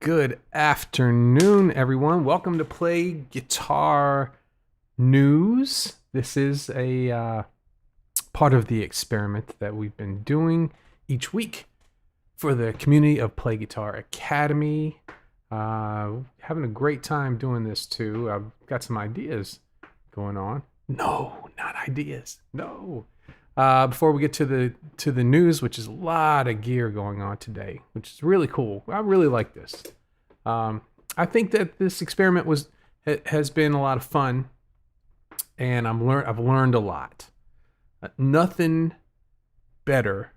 Good afternoon, everyone. Welcome to Play Guitar News. This is a part of the experiment that we've been doing each week for the community of Play Guitar Academy. Having a great time doing this too. I've got some ideas going on. No, not ideas. No. Before we get to the news, which is a lot of gear going on today, which is really cool. I really like this. I think that this experiment has been a lot of fun, and I've learned a lot. Nothing better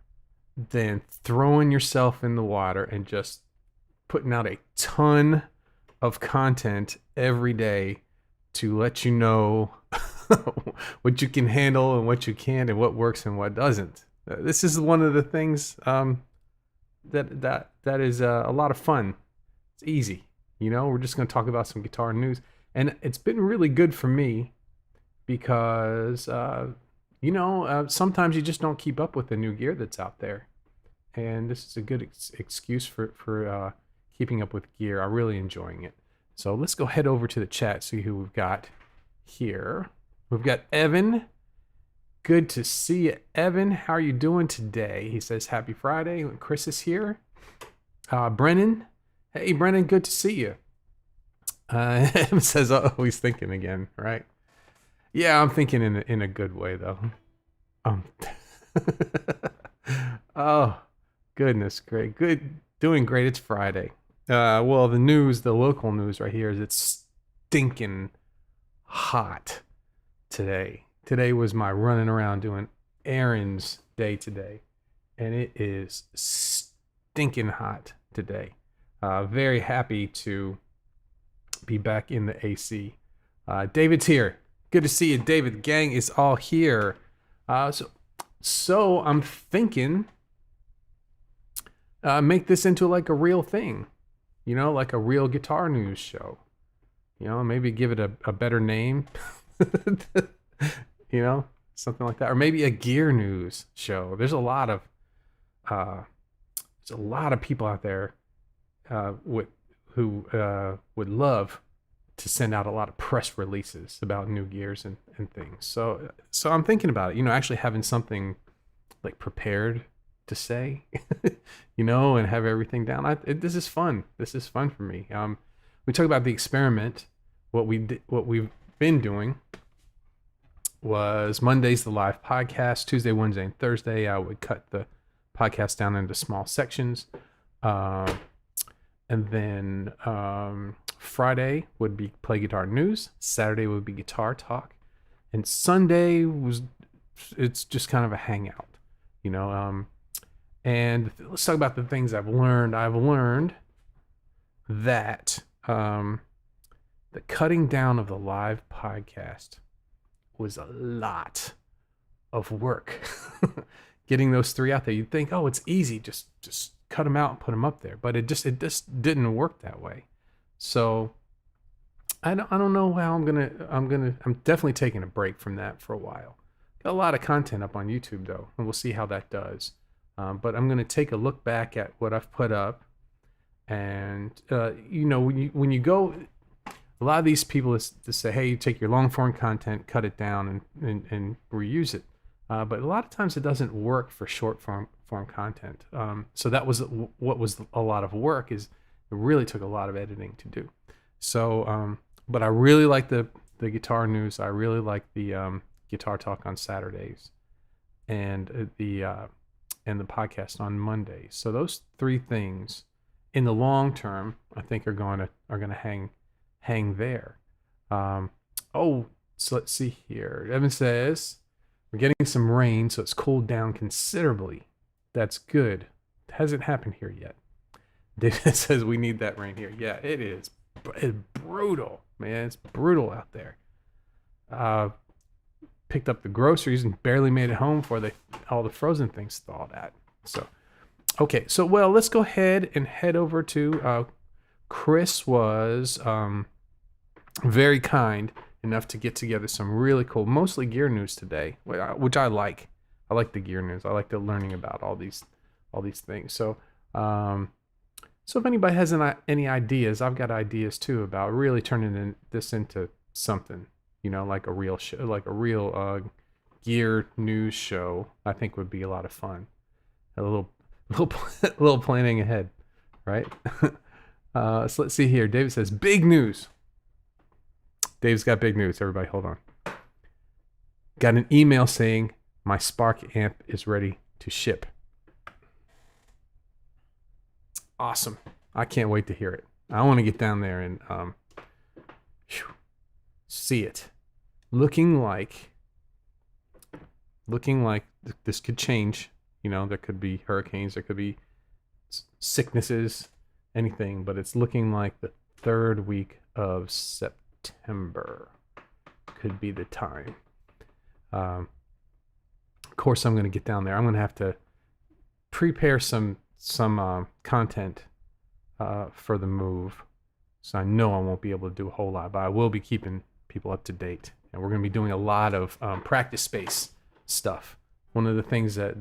than throwing yourself in the water and just putting out a ton of content every day to let you know what you can handle and what you can't and what works and what doesn't. This is one of the things that is a lot of fun. It's easy. We're just going to talk about some guitar news. And it's been really good for me because, sometimes you just don't keep up with the new gear that's out there. And this is a good excuse for keeping up with gear. I'm really enjoying it. So let's go head over to the chat, see who we've got here. We've got Evan. Good to see you, Evan. How are you doing today? He says, happy Friday. Chris is here. Brennan. Hey, Brennan, good to see you. Evan says, oh, he's thinking again, right? Yeah, I'm thinking in a good way, though. Oh, goodness, great. Good. Doing great. It's Friday. Well, the local news right here is it's stinking hot today. Today was my running around doing errands day today, and it is stinking hot today. Very happy to be back in the AC. David's here. Good to see you, David. The gang is all here. So I'm thinking make this into like a real thing, like a real guitar news show. Maybe give it a better name. Something like that, or maybe a gear news show. There's a lot of people out there who would love to send out a lot of press releases about new gears and things. So I'm thinking about it, actually having something like prepared to say, and have everything down. This is fun. This is fun for me. We talk about the experiment. What we've been doing was Monday's the live podcast. Tuesday, Wednesday, and Thursday, I would cut the podcast down into small sections. And then Friday would be Play Guitar News. Saturday would be Guitar Talk. And Sunday it's just kind of a hangout, And let's talk about the things I've learned. I've learned that the cutting down of the live podcast was a lot of work. Getting those 3 out there, you'd think, oh, it's easy, just cut them out and put them up there, but it just didn't work that way. So I don't know how I'm definitely taking a break from that for a while. Got a lot of content up on YouTube though, and we'll see how that does. But I'm gonna take a look back at what I've put up, and when you go. A lot of these people to say, hey, you take your long form content, cut it down, and reuse it. But a lot of times it doesn't work for short form content. So that was what was a lot of work. Is it really took a lot of editing to do. So, but I really like the guitar news. I really like the guitar talk on Saturdays, and the podcast on Mondays. So those 3 things, in the long term, I think are gonna hang there. So let's see here. Evan says we're getting some rain, so it's cooled down considerably. That's good. It hasn't happened here yet. David says we need that rain here. Yeah, it is. It's brutal, man. It's brutal out there. Picked up the groceries and barely made it home before all the frozen things thawed out. So, okay. So, well, let's go ahead and head over to Chris was very kind enough to get together some really cool, mostly gear news today, which I like. I like the gear news. I like the learning about all these things. So So if anybody has any ideas, I've got ideas too about really turning this into something, like a real show, like a real gear news show. I think would be a lot of fun. A little planning ahead, right? So let's see here. David says, big news. Dave's got big news. Everybody, hold on. Got an email saying my Spark amp is ready to ship. Awesome. I can't wait to hear it. I want to get down there and see it. Looking like this could change. There could be hurricanes, there could be sicknesses, anything, but it's looking like the 3rd week of September could be the time. Of course, I'm going to get down there. I'm going to have to prepare some content for the move, so I know I won't be able to do a whole lot, but I will be keeping people up to date, and we're going to be doing a lot of practice space stuff. One of the things that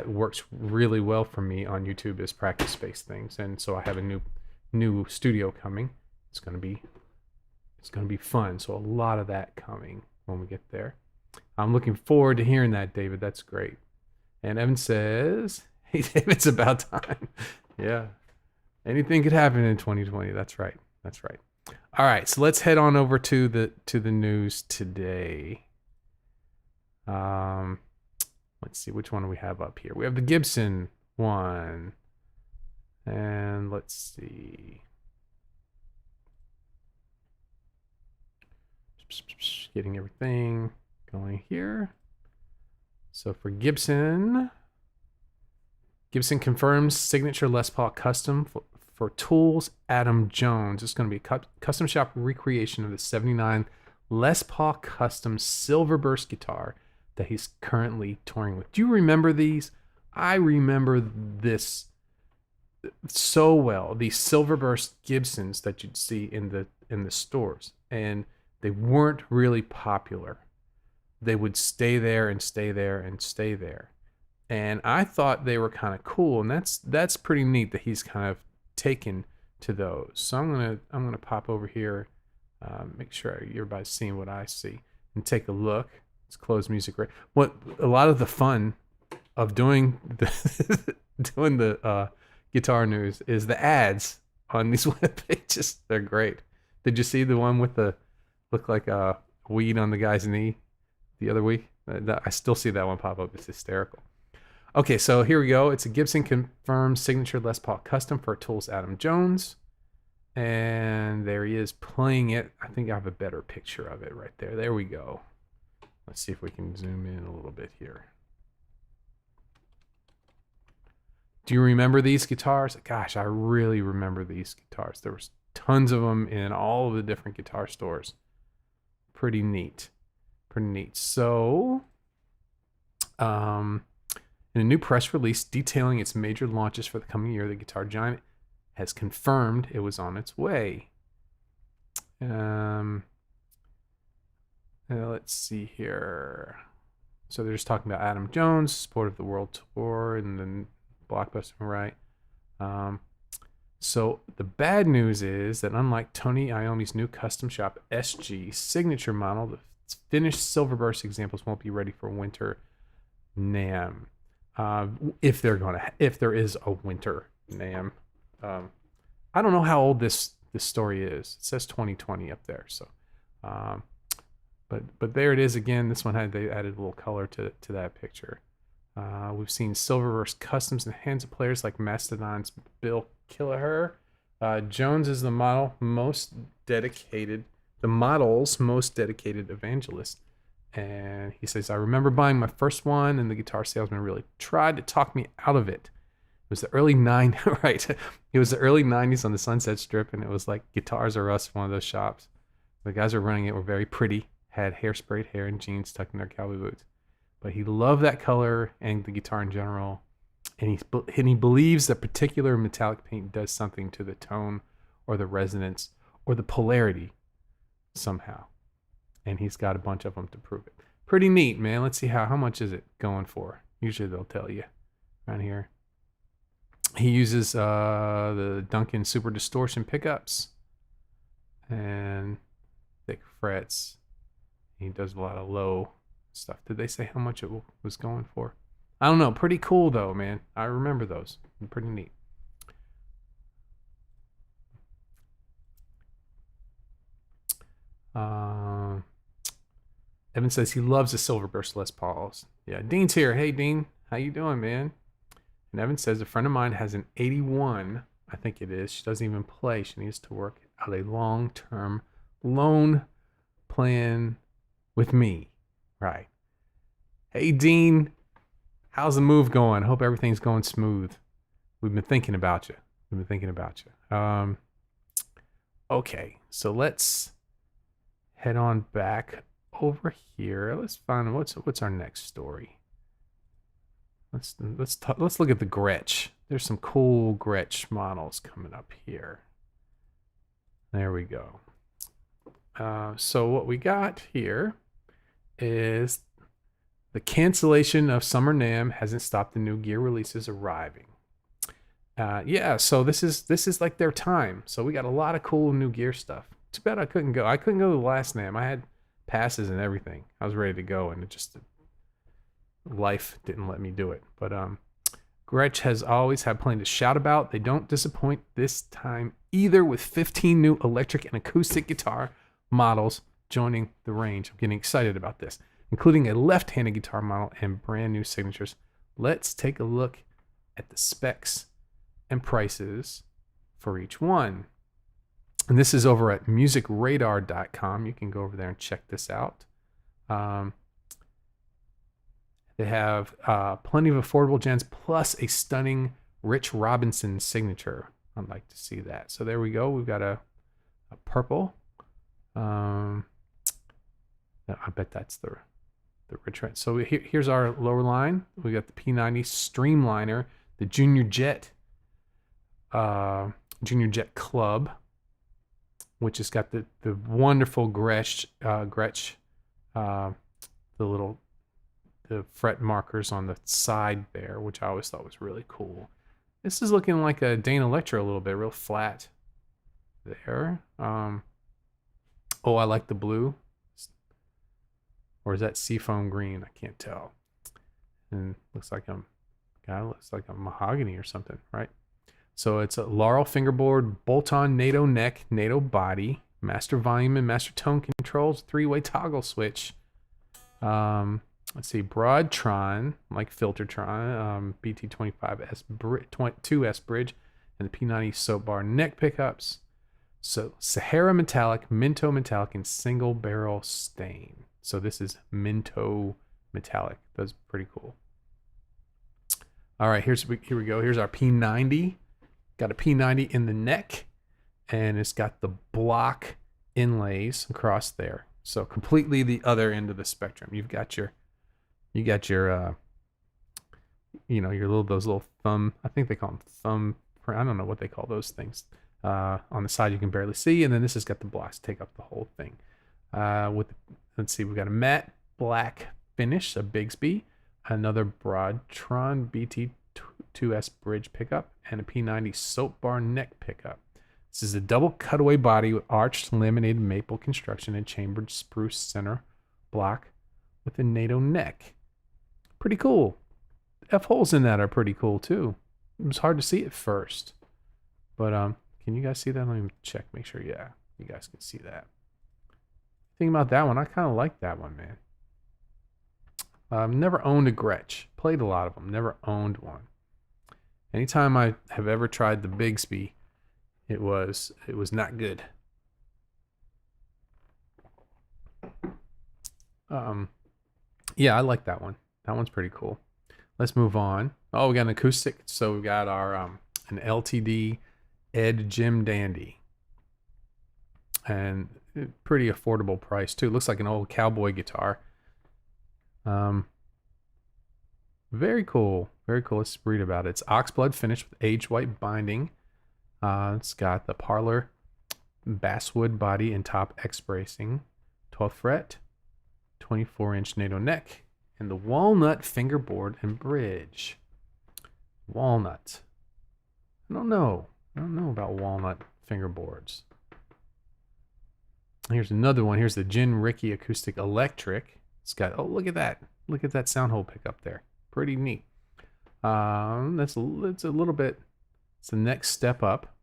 works really well for me on YouTube is practice space things, and so I have a new studio coming. It's going to be fun. So a lot of that coming when we get there. I'm looking forward to hearing that, David. That's great. And Evan says, "Hey, David, it's about time." Yeah, anything could happen in 2020. That's right. All right, so let's head on over to the news today. Let's see, which one do we have up here? We have the Gibson one, and let's see. Getting everything going here. So for Gibson confirms signature Les Paul custom for Tools Adam Jones. It's going to be a custom shop recreation of the 79 Les Paul custom Silverburst guitar that he's currently touring with. Do you remember these? I remember this so well. These Silverburst Gibsons that you'd see in the stores, and they weren't really popular. They would stay there and stay there and stay there. And I thought they were kind of cool, and that's pretty neat that he's kind of taken to those. So I'm gonna pop over here, make sure everybody's seeing what I see, and take a look. Let's close music right. What a lot of the fun of doing the guitar news is the ads on these web pages. They're great. Did you see the one with the look like a weed on the guy's knee the other week? I still see that one pop up. It's hysterical. Okay, so here we go. It's a Gibson confirmed signature Les Paul custom for Tools Adam Jones. And there he is playing it. I think I have a better picture of it right there. There we go. Let's see if we can zoom in a little bit here. Do you remember these guitars? Gosh, I really remember these guitars. There was tons of them in all of the different guitar stores. Pretty neat. So, in a new press release detailing its major launches for the coming year, the guitar giant has confirmed it was on its way. Let's see here. So they're just talking about Adam Jones, support of the World Tour, and then Blockbuster, right? So the bad news is that unlike Tony Iommi's new custom shop SG signature model, the finished Silverburst examples won't be ready for winter NAMM. If there is a winter NAMM. I don't know how old this story is. It says 2020 up there. So, but there it is again. This one they added a little color to that picture. We've seen Silverburst customs in the hands of players like Mastodon's Bill Killaher. Jones is the model's most dedicated evangelist. And he says, I remember buying my first one, and the guitar salesman really tried to talk me out of it. It was the early 90s, right? It was the early 90s on the Sunset Strip, and it was like Guitars R Us, one of those shops. The guys who were running it were very pretty, had hairsprayed hair and jeans tucked in their cowboy boots. But he loved that color and the guitar in general. And he believes that particular metallic paint does something to the tone or the resonance or the polarity somehow. And he's got a bunch of them to prove it. Pretty neat, man. Let's see how much is it going for. Usually they'll tell you around here. He uses the Duncan Super Distortion pickups and thick frets. He does a lot of low stuff. Did they say how much it was going for? I don't know. Pretty cool though, man. I remember those. Pretty neat. Evan says he loves the Silverburst Les Pauls. Yeah, Dean's here. Hey, Dean. How you doing, man? And Evan says a friend of mine has an 81, I think it is. She doesn't even play. She needs to work out a long-term loan plan with me. Right. Hey, Dean. How's the move going? I hope everything's going smooth. We've been thinking about you. Okay, so let's head on back over here. Let's find what's our next story. Let's look at the Gretsch. There's some cool Gretsch models coming up here. There we go. So what we got here is the cancellation of Summer NAMM hasn't stopped the new gear releases arriving. Yeah, so this is like their time. So we got a lot of cool new gear stuff. Too bad I couldn't go. I couldn't go to the last NAMM. I had passes and everything. I was ready to go, and it just life didn't let me do it. But Gretsch has always had plenty to shout about. They don't disappoint this time either, with 15 new electric and acoustic guitar models joining the range. I'm getting excited about this, including a left-handed guitar model and brand new signatures. Let's take a look at the specs and prices for each one. And this is over at musicradar.com. You can go over there and check this out. They have plenty of affordable gens plus a stunning Rich Robinson signature. I'd like to see that. So there we go. We've got a purple. I bet that's the Rich. So here's our lower line. We got the P90 Streamliner, the Junior Jet Club, which has got the wonderful Gretsch, the fret markers on the side there, which I always thought was really cool. This is looking like a Dane Electro a little bit, real flat there. Oh, I like the blue. Or is that seafoam green? I can't tell. And looks like a mahogany or something, right? So it's a Laurel fingerboard, bolt-on NATO neck, NATO body, master volume and master tone controls, 3-way toggle switch. Let's see, Broadtron, like Filtertron, BT25S 2S bridge, and the P90 soap bar neck pickups. So Sahara metallic, Minto metallic, and single barrel stain. So this is Minto metallic. That's pretty cool. All right, here we go. Here's our P90. Got a P90 in the neck, and it's got the block inlays across there. So completely the other end of the spectrum. You've got your those little thumb. I think they call them thumb. I don't know what they call those things. On the side you can barely see, and then this has got the blocks take up the whole thing. Let's see, we've got a matte black finish, a Bigsby, another Broadtron BT2S bridge pickup, and a P90 soap bar neck pickup. This is a double cutaway body with arched laminated maple construction and chambered spruce center block with a NATO neck. Pretty cool. The F-holes in that are pretty cool too. It was hard to see at first. But can you guys see that? Let me check, make sure. Yeah, you guys can see that. Think about that one. I kind of like that one, man. Never owned a Gretsch. Played a lot of them. Never owned one. Anytime I have ever tried the Bigsby, it was not good. Yeah, I like that one. That one's pretty cool. Let's move on. Oh, we got an acoustic. So we got our an LTD Ed Jim Dandy, and pretty affordable price too. Looks like an old cowboy guitar. Very cool. Very cool. Let's read about it. It's oxblood finish with aged white binding. It's got the parlor basswood body and top X bracing, 12th fret, 24-inch NATO neck, and the walnut fingerboard and bridge. Walnut. I don't know. I don't know about walnut fingerboards. Here's another one. Here's the Gin Ricky Acoustic Electric. It's got, oh, look at that. Look at that sound hole pickup there. Pretty neat. It's a little bit, it's the next step up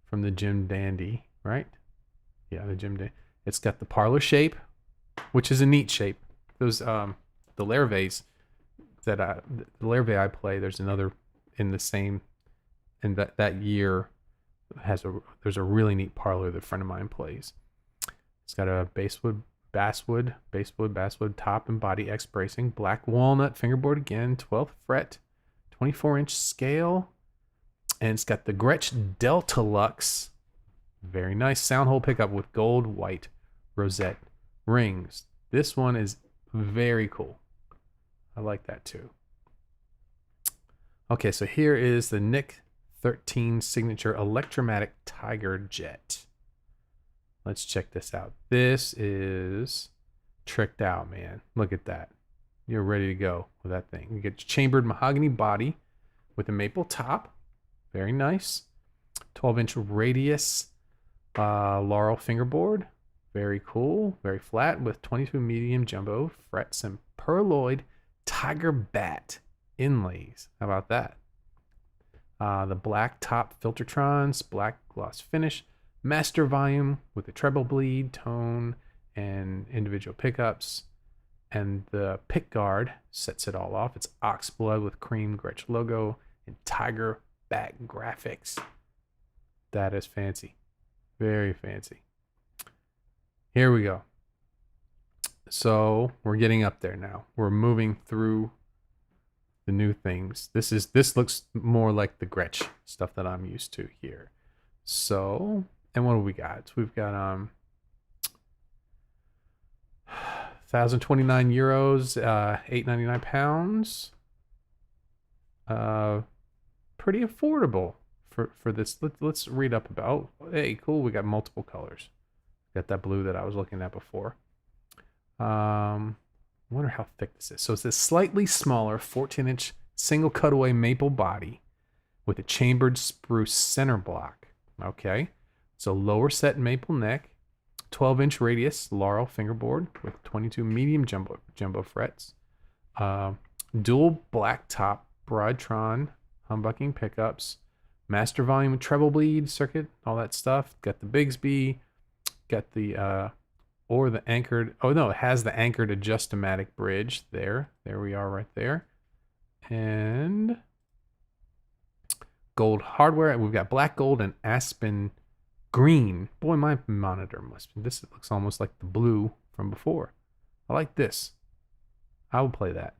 from the Jim Dandy, right? Yeah, the Jim Dandy. It's got the parlor shape, which is a neat shape. Those, the Larvaes the Larvae I play, there's another in the same, in that year there's a really neat parlor that a friend of mine plays. It's got a basswood top and body X bracing, black walnut fingerboard again, 12th fret, 24-inch scale, and it's got the Gretsch Delta Lux, very nice sound hole pickup with gold white rosette rings. This one is very cool. I like that too. Okay, so here is the Nick 13 Signature Electromatic Tiger Jet. Let's check this out. This is tricked out, man. Look at that. You're ready to go with that thing. You get chambered mahogany body with a maple top. Very nice. 12-inch radius laurel fingerboard. Very cool. Very flat with 22 medium jumbo frets and pearloid tiger bat inlays. How about that? The black top Filtertrons, black gloss finish, master volume with a treble bleed, tone, and individual pickups. And the pick guard sets it all off. It's ox blood with cream Gretsch logo and tiger bat graphics. That is fancy. Very fancy. Here we go. So we're getting up there now. We're moving through the new things. This looks more like the Gretsch stuff that I'm used to here. So, and what do we got? We've got 1,029 euros, 8.99 pounds. Pretty affordable for this. Let's read up about. Hey, cool. We got multiple colors. Got that blue that I was looking at before. Wonder how thick this is. So it's this slightly smaller 14-inch single cutaway maple body with a chambered spruce center block. Okay. So lower set maple neck, 12-inch radius laurel fingerboard with 22 medium jumbo frets. Dual black top Broadtron humbucking pickups, master volume treble bleed circuit, all that stuff. Got the Bigsby, got the or the anchored, oh no, it has the anchored adjustomatic bridge there. There we are right there. And gold hardware. We've got black gold and aspen green. Boy, my monitor must be, this looks almost like the blue from before. I like this. I will play that.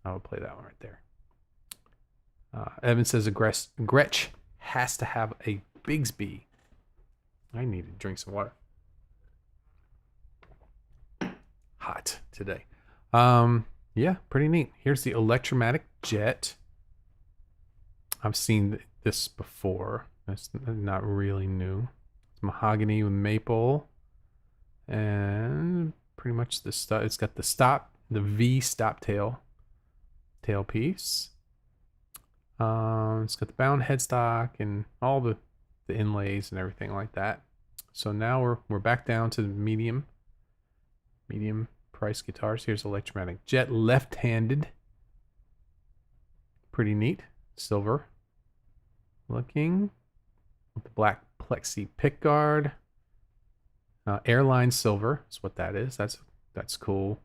I would play that one right there. Evan says a Gretsch has to have a Bigsby. I need to drink some water. Hot today. Yeah, pretty neat. Here's the Electromatic Jet. I've seen this before. It's not really new. It's mahogany with maple. And pretty much the stuff. It's got the V stop tailpiece. It's got the bound headstock and all the inlays and everything like that. So now we're back down to the medium price guitars. Here's Electromatic Jet, left-handed. Pretty neat. Silver looking with the black plexi pickguard. Airline silver is what that is. That's cool.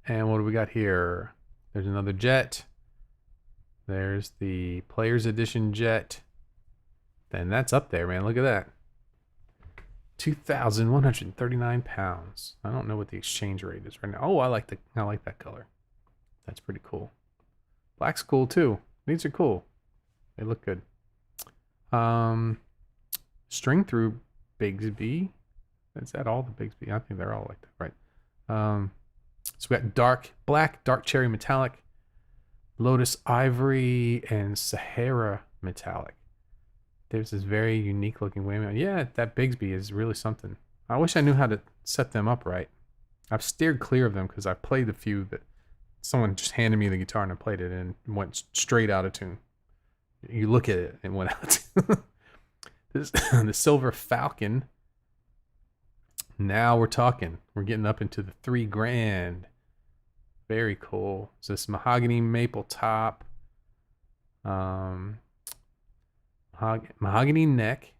And what do we got here? There's another Jet. There's the Players Edition Jet. And that's up there, man. Look at that. 2,139 pounds. I don't know what the exchange rate is right now. Oh, I like that color. That's pretty cool. Black's cool too. These are cool. They look good. String through Bigsby. Is that all the Bigsby? I think they're all like that, right? So we got black, dark cherry metallic, Lotus ivory, and Sahara metallic. There's this very unique looking whammy. Yeah, that Bigsby is really something. I wish I knew how to set them up right. I've steered clear of them because I've played the few that someone just handed me the guitar and I played it and went straight out of tune. You look at it and went out. This the Silver Falcon. Now we're talking. We're getting up into the $3,000. Very cool. So this mahogany maple top, mahogany neck,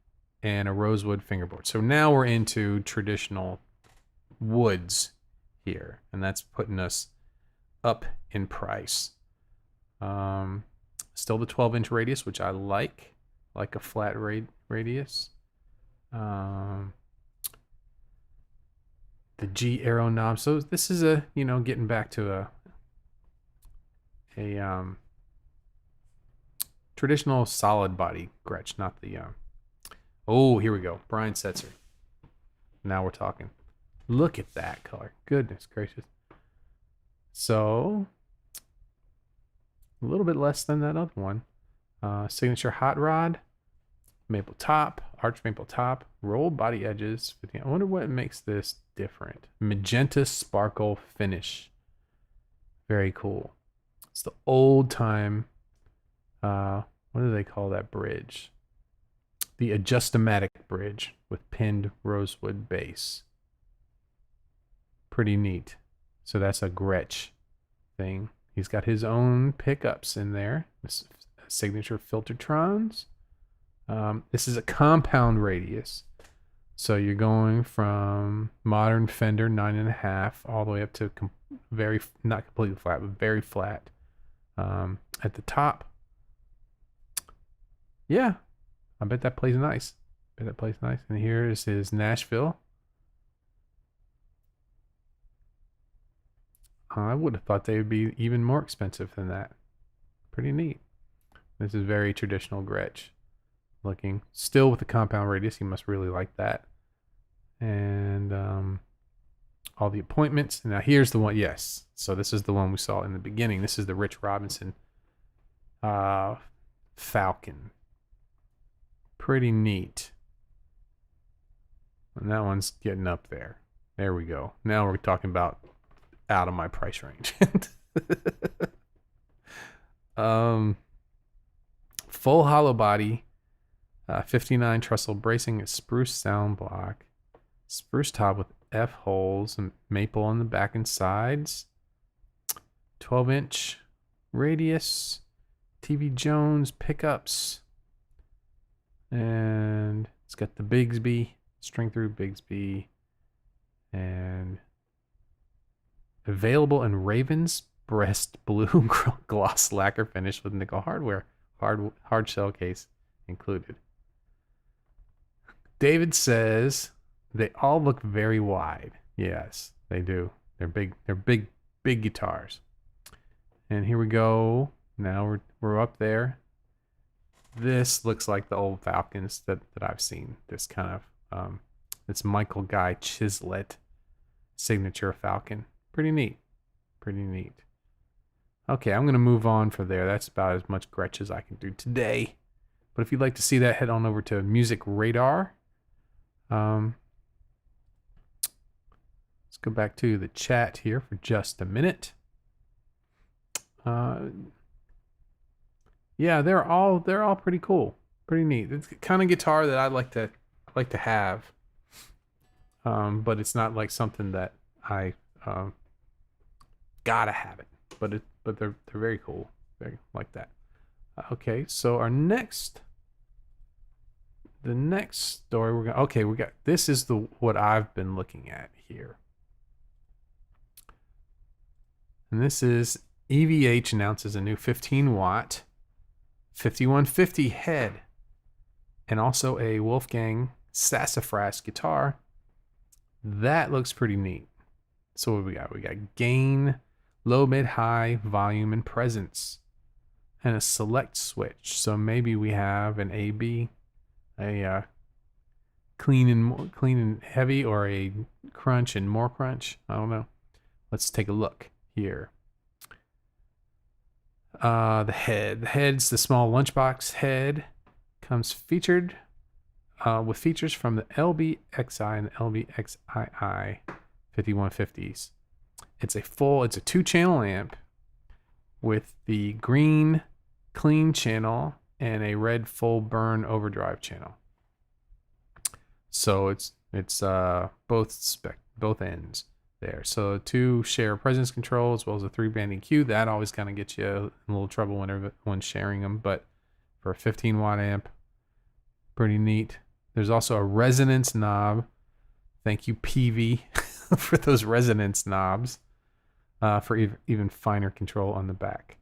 and a rosewood fingerboard. So now we're into traditional woods here, and that's putting us up in price. Still the 12-inch radius, which I like a flat radius. The G arrow knob. So this is a, getting back to a traditional solid body Gretsch, not the oh, here we go. Brian Setzer. Now we're talking. Look at that color. Goodness gracious. So a little bit less than that other one. Signature hot rod, maple top, arch maple top, rolled body edges. I wonder what makes this different. Magenta sparkle finish. Very cool. It's the old time, what do they call that bridge? The Adjustomatic bridge with pinned rosewood base. Pretty neat. So that's a Gretsch thing. He's got his own pickups in there. This signature Filtertrons. This is a compound radius. So you're going from modern Fender 9.5 all the way up to not completely flat, but very flat. At the top. Yeah, I bet that plays nice. And here is his Nashville. I would have thought they would be even more expensive than that. Pretty neat. This is very traditional Gretsch looking. Still with the compound radius. He must really like that. And all the appointments. Now here's the one. Yes. So this is the one we saw in the beginning. This is the Rich Robinson Falcon. Pretty neat. And that one's getting up there. There we go. Now we're talking about out of my price range. Full hollow body, 59 trestle bracing, a spruce sound block, spruce top with F holes and maple on the back and sides, 12-inch radius, TV Jones pickups, and it's got the Bigsby, string through Bigsby, and available in Raven's Breast blue gloss lacquer finish with nickel hardware, hard shell case included. David says they all look very wide. Yes, they do. They're big. They're big guitars. And here we go. Now we're up there. This looks like the old Falcons that I've seen. This kind of it's Michael Guy Chislett signature Falcon. Pretty neat. Okay, I'm going to move on from there. That's about as much Gretsch as I can do today. But if you'd like to see that, head on over to Music Radar. Let's go back to the chat here for just a minute. Yeah, they're all pretty cool, pretty neat. It's the kind of guitar that I like to have, but it's not like something that I gotta have it. But they're very cool, very like that. Okay, so the next story we got. This is what I've been looking at here, and this is EVH announces a new 15-watt 5150 head, and also a Wolfgang Sassafras guitar. That looks pretty neat. So what we got? We got gain, low, mid, high, volume, and presence, and a select switch. So maybe we have an AB, a clean and heavy, or a crunch and more crunch. I don't know. Let's take a look here. The head's the small lunchbox head. Comes featured with features from the LBXI and the LBXII 5150s. It's a 2-channel amp with the green clean channel and a red full burn overdrive channel. So it's both ends there. So 2 share presence control as well as a 3-band EQ. That always kind of gets you in a little trouble when sharing them, but for a 15-watt amp, pretty neat. There's also a resonance knob. Thank you, PV, for those resonance knobs, for even finer control on the back.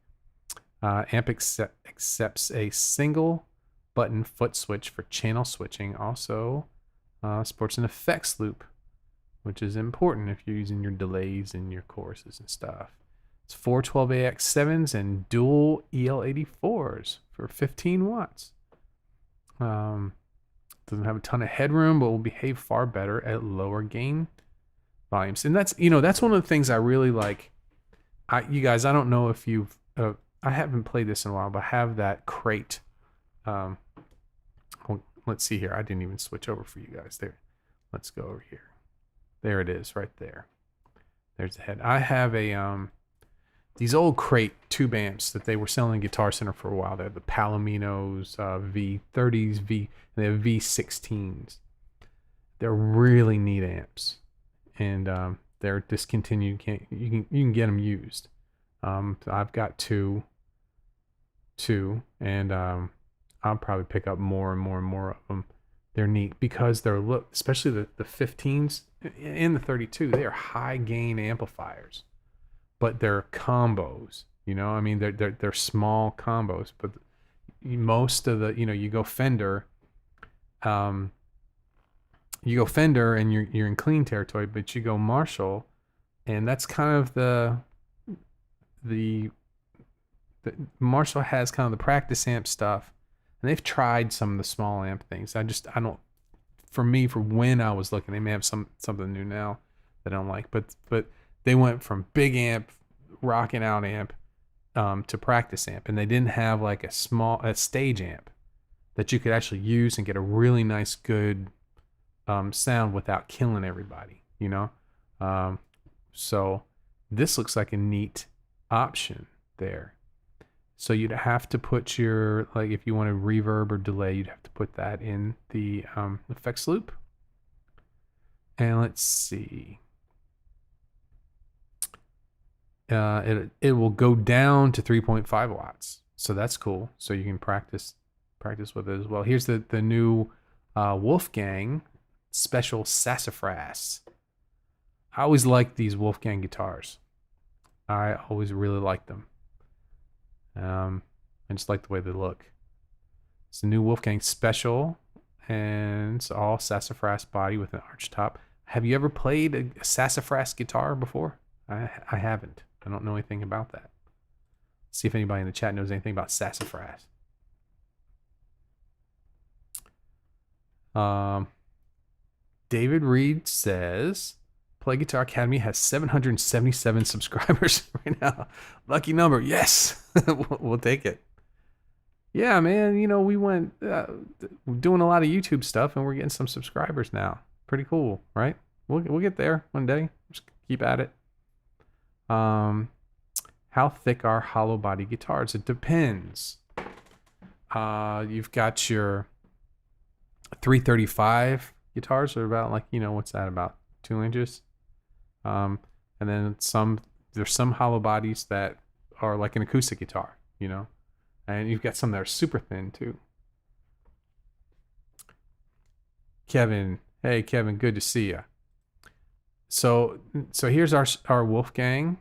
Amp accepts a single button foot switch for channel switching. Also sports an effects loop, which is important if you're using your delays in your choruses and stuff. It's 4 12AX7s and dual EL84s for 15 watts. Doesn't have a ton of headroom, but will behave far better at lower gain volumes. And that's one of the things I really like. You guys, I don't know if you've I haven't played this in a while, but I have that crate. Well, let's see here. I didn't even switch over for you guys there. Let's go over here. There it is, right there. There's the head. I have these old crate tube amps that they were selling in Guitar Center for a while. They're the Palominos V30s, they have V16s. They're really neat amps, and they're discontinued. You can get them used. I've got two, and I'll probably pick up more and more of them. They're neat because they're especially the 15s and the 32. They are high gain amplifiers, but they're combos. I mean they're small combos, but most of the you go Fender, and you're in clean territory, but you go Marshall, and that's kind of the Marshall has kind of the practice amp stuff, and they've tried some of the small amp things. I don't, for when I was looking, they may have something new now that I don't like, but they went from big amp, rocking out amp, to practice amp, and they didn't have like a stage amp that you could actually use and get a really nice, good sound without killing everybody, so this looks like a neat option there. So you'd have to put your, like, if you want to reverb or delay, you'd have to put that in the effects loop. And let's see. It will go down to 3.5 watts. So that's cool. So you can practice with it as well. Here's the new Wolfgang special sassafras. I always liked these Wolfgang guitars. I always really liked them. I just like the way they look. It's a new Wolfgang special, and it's all sassafras body with an arch top. Have you ever played a sassafras guitar before? I haven't. I don't know anything about that. Let's see if anybody in the chat knows anything about sassafras. David Reed says, Play Guitar Academy has 777 subscribers right now. Lucky number. Yes. We'll take it. Yeah, man. We went doing a lot of YouTube stuff, and we're getting some subscribers now. Pretty cool, right? We'll get there one day. Just keep at it. How thick are hollow body guitars? It depends. You've got your 335 guitars are about what's that, about 2 inches? And then there's some hollow bodies that are like an acoustic guitar, and you've got some that are super thin too. Kevin, hey Kevin, good to see you. So here's our Wolfgang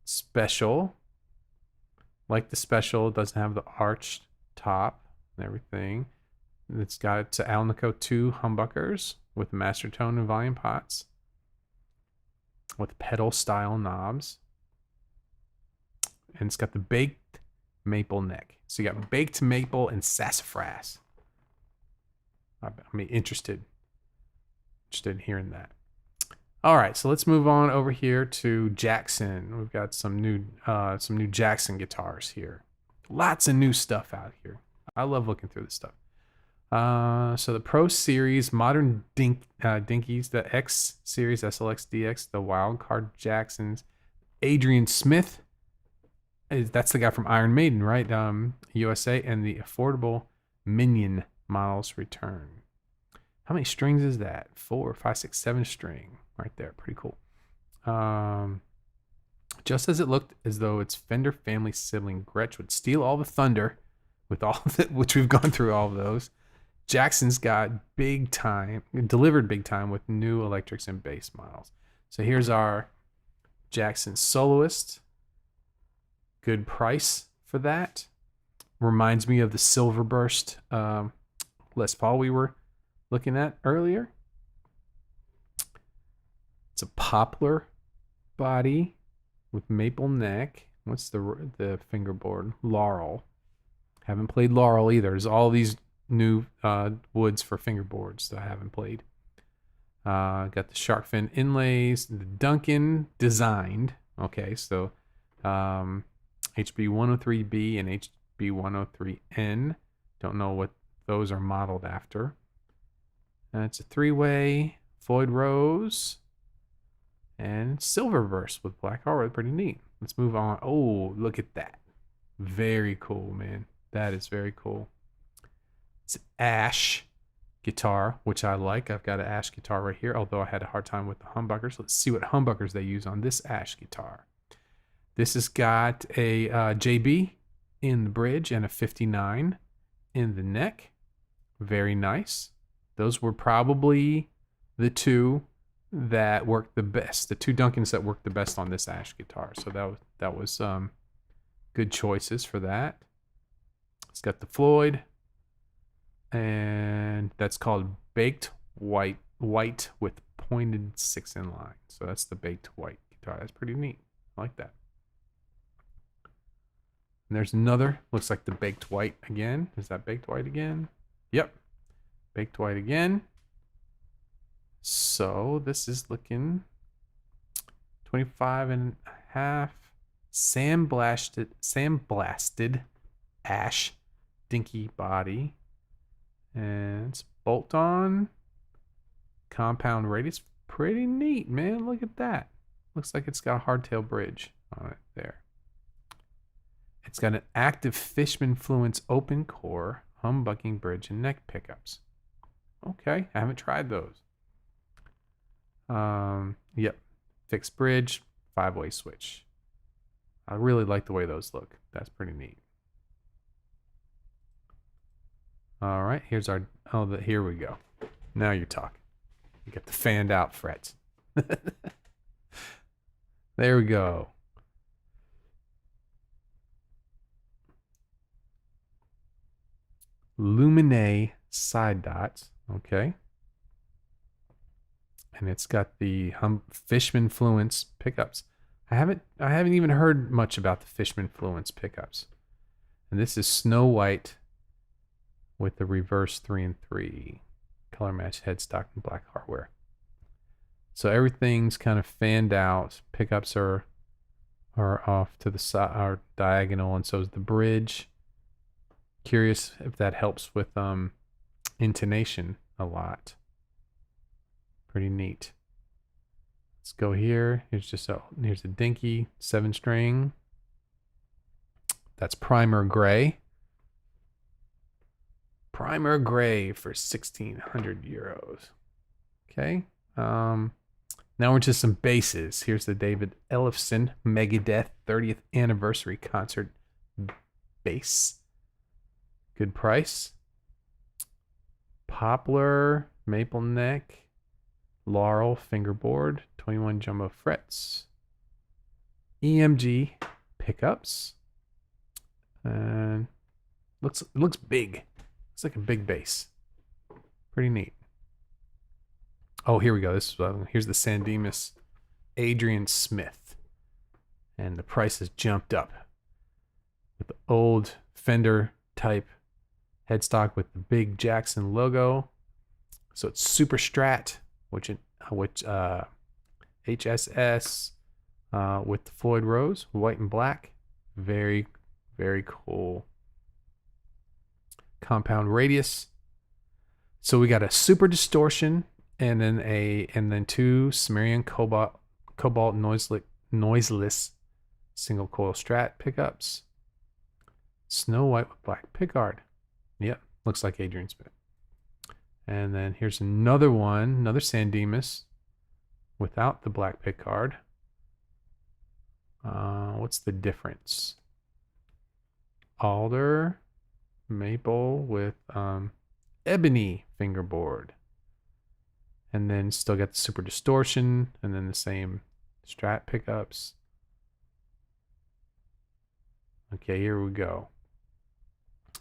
special. Like the special, it doesn't have the arched top and everything. It's got Alnico 2 humbuckers with master tone and volume pots, with pedal style knobs, and it's got the baked maple neck. So you got baked maple and sassafras. I'm interested in hearing that. All right, so let's move on over here to Jackson. We've got some new Jackson guitars here. Lots of new stuff out here. I love looking through this stuff. So the Pro Series modern dinkies, the X Series SLX DX, the Wildcard Jacksons, Adrian Smith That's the guy from Iron Maiden, right? USA, and the affordable Minion models return. How many strings is that? 4, 5, 6, 7 string right there. Pretty cool. Just as it looked as though its Fender family sibling Gretsch would steal all the thunder with all of it, which we've gone through all of those, Jackson's got delivered big time with new electrics and bass models. So here's our Jackson Soloist. Good price for that. Reminds me of the Silverburst Les Paul we were looking at earlier. It's a poplar body with maple neck. What's the fingerboard? Laurel. Haven't played Laurel either. There's all these new woods for fingerboards that I haven't played. Got the shark fin inlays. The Duncan designed. Okay, so HB 103B and HB 103N. Don't know what those are modeled after. And it's a 3-way Floyd Rose and Silverburst with black hardwood. Pretty neat. Let's move on. Oh, look at that. Very cool, man. That is very cool. It's Ash guitar, which I like. I've got an Ash guitar right here, although I had a hard time with the humbuckers. Let's see what humbuckers they use on this Ash guitar. This has got a JB in the bridge and a 59 in the neck. Very nice. Those were probably the two that worked the best. The two Duncans that worked the best on this Ash guitar. So that was good choices for that. It's got the Floyd, and that's called Baked White with pointed 6-in line. So that's the Baked White guitar. That's pretty neat. I like that. And there's another, looks like the Baked White again. Is that Baked White again? Yep. Baked White again. So this is looking 25.5 sandblasted ash dinky body, and it's bolt on compound radius. Pretty neat, man. Look at that. Looks like it's got a hardtail bridge on it there. It's got an active Fishman Fluence open core, humbucking bridge, and neck pickups. Okay, I haven't tried those. Yep, fixed bridge, 5-way switch. I really like the way those look. That's pretty neat. All right, here's our, here we go. Now you're talking. You got the fanned out frets. There we go. Lumine side dots. Okay. And it's got the Fishman Fluence pickups. I haven't even heard much about the Fishman Fluence pickups. And this is Snow White with the reverse 3 and 3 color match headstock and black hardware. So everything's kind of fanned out. Pickups are off to the side, are diagonal, and so is the bridge. Curious if that helps with intonation a lot. Pretty neat. Let's go here. Here's a dinky 7-string. That's Primer Gray. Primer Gray for 1,600 euros. Okay. Now we're to some basses. Here's the David Ellefson Megadeth 30th anniversary concert bass. Good price. Poplar, maple neck, Laurel fingerboard, 21 jumbo frets. EMG pickups. And looks big. Looks like a big bass. Pretty neat. Oh, here we go. Here's the San Dimas Adrian Smith. And the price has jumped up. With the old Fender type headstock with the big Jackson logo. So it's Super Strat, which HSS with the Floyd Rose, white and black. Very, very cool. Compound radius. So we got a Super Distortion and then two Sumerian Cobalt noiseless Single coil Strat pickups. Snow White with black pickguard. Yep, looks like Adrian Smith. And then here's another one, another San Dimas without the black pickguard. What's the difference? Alder, maple with ebony fingerboard. And then still got the super distortion and then the same Strat pickups. Okay, here we go.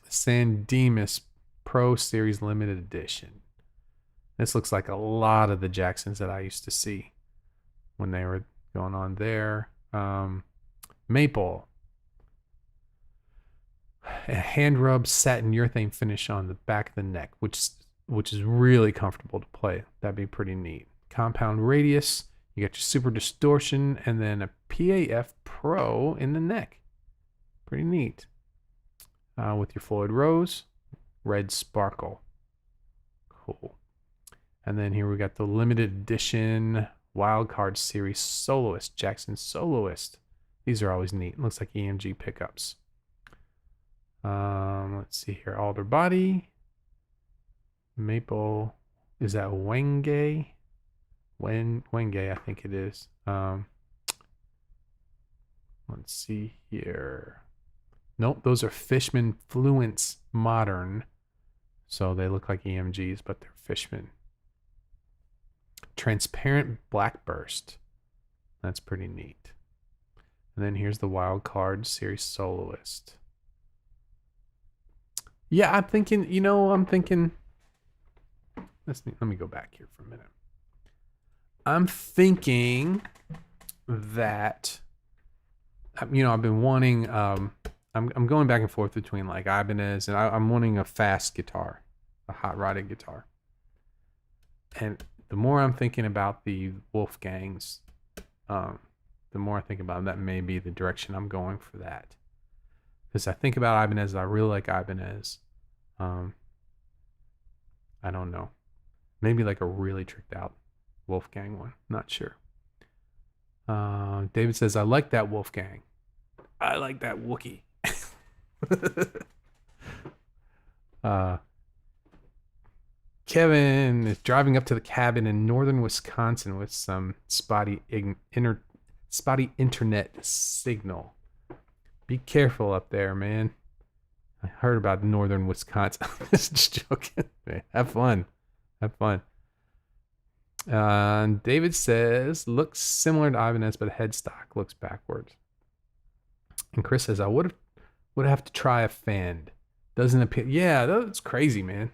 San Dimas Pro Series Limited Edition. This looks like a lot of the Jacksons that I used to see when they were going on there. Maple. A hand rub satin urethane finish on the back of the neck, which is really comfortable to play. That'd be pretty neat. Compound radius. You got your super distortion and then a PAF Pro in the neck. Pretty neat. With your Floyd Rose, red sparkle. Cool. And then here we got the limited edition Wildcard Series Soloist, Jackson Soloist. These are always neat. Looks like EMG pickups. Let's see here. Alder body. Maple. Is that Wenge? Wenge, I think it is. Let's see here. Nope, those are Fishman Fluence Modern. So they look like EMGs, but they're Fishman. Transparent Black Burst. That's pretty neat. And then here's the Wild Card Series Soloist. Yeah, I'm thinking, let me go back here for a minute. I'm thinking that, I've been wanting, I'm going back and forth between like Ibanez and I'm wanting a fast guitar, a hot rodded guitar. And the more I'm thinking about the Wolfgangs, the more I think about them, that may be the direction I'm going for that. Because I think about Ibanez, I really like Ibanez. I don't know. Maybe like a really tricked out Wolfgang one. Not sure. David says, I like that Wolfgang. I like that Wookie. Kevin is driving up to the cabin in northern Wisconsin with some spotty internet signal. Be careful up there, man. I heard about northern Wisconsin. Just joking. Man, have fun. David says, looks similar to Ibanez, but headstock looks backwards. And Chris says, I would have to try a Fend. Doesn't appear. Yeah, that's crazy, man.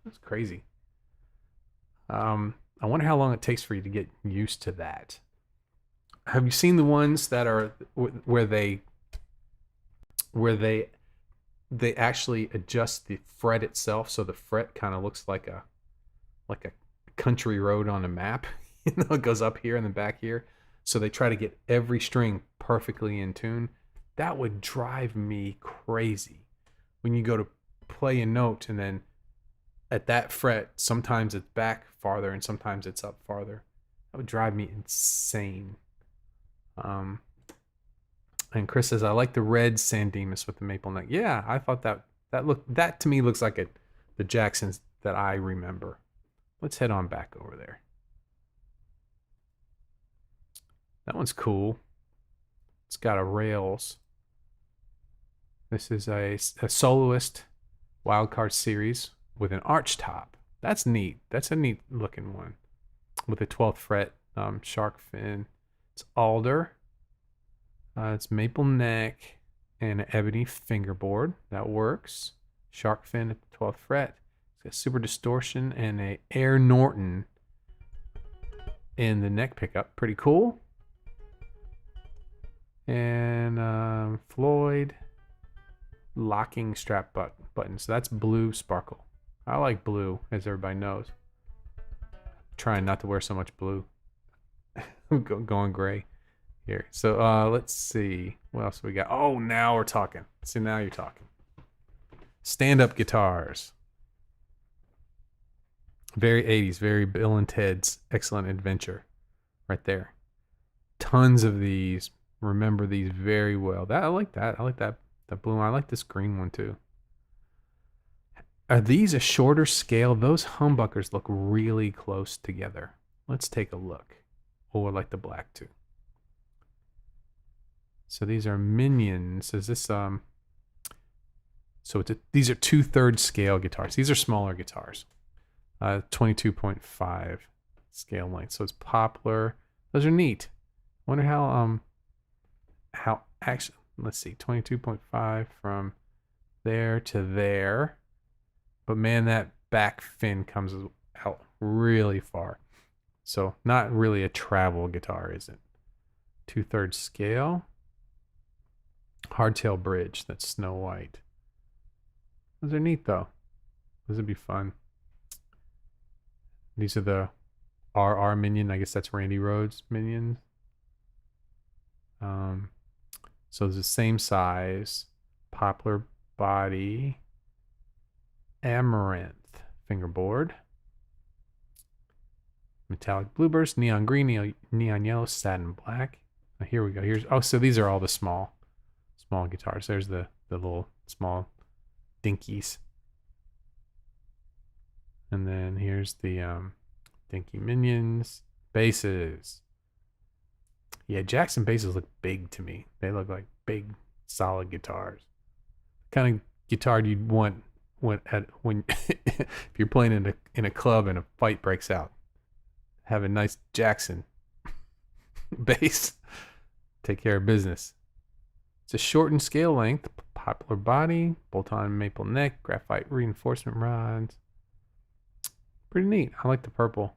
That's crazy. I wonder how long it takes for you to get used to that. Have you seen the ones that are where they actually adjust the fret itself, so the fret kind of looks like a country road on a map? It goes up here and then back here. So they try to get every string perfectly in tune. That would drive me crazy. When you go to play a note and then at that fret, sometimes it's back farther and sometimes it's up farther. That would drive me insane. And Chris says, I like the red San Dimas with the maple neck. Yeah, I thought that to me looks like the Jacksons that I remember. Let's head on back over there. That one's cool. It's got a rails. This is a soloist wildcard series with an arch top. That's neat. That's a neat looking one. With a 12th fret shark fin. It's alder. It's maple neck and an ebony fingerboard. That works. Shark fin at the 12th fret. It's got super distortion and a Air Norton in the neck pickup. Pretty cool. And Floyd locking strap button. So that's blue sparkle. I like blue, as everybody knows. Trying not to wear so much blue. Going gray here. So let's see. What else we got? Oh, now we're talking. See, now you're talking. Stand-up guitars. Very 80s. Very Bill and Ted's Excellent Adventure. Right there. Tons of these. remember these very well. I like that. I like that blue one. I like this green one too. Are these a shorter scale? Those humbuckers look really close together. Let's take a look. Oh, I like the black too. So these are Minions. Is this so these are 2/3 scale guitars. These are smaller guitars. 22.5 scale length. So it's poplar. Those are neat. Wonder how actually, let's see, 22.5 from there to there. But man, that back fin comes out really far. So not really a travel guitar, is it? 2/3 scale. Hardtail bridge. That's Snow White. Those are neat though. Those would be fun. These are the RR Minion. I guess that's Randy Rhoads Minions. So it's the same size. Poplar body. Amaranth fingerboard. Metallic blueburst, neon green, neon yellow, satin black. Oh, here we go. So these are all the small guitars. There's the little small dinkies. And then here's the dinky Minions. Basses. Yeah, Jackson basses look big to me. They look like big, solid guitars. Kind of guitar you'd want when if you're playing in a club and a fight breaks out. Have a nice Jackson bass. Take care of business. It's a shortened scale length, poplar body, bolt-on maple neck, graphite reinforcement rods. Pretty neat. I like the purple.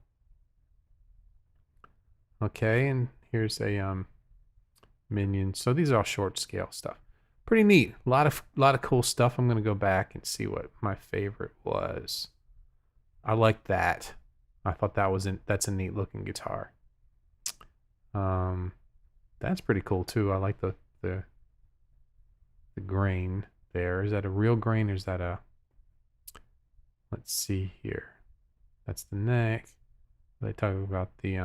Okay, and here's a Minion. So these are all short scale stuff. Pretty neat. A lot of cool stuff. I'm gonna go back and see what my favorite was. I like that. I thought that's a neat looking guitar. That's pretty cool too. I like the grain there. Is that a real grain or is that a, let's see here. That's the neck. They talk about the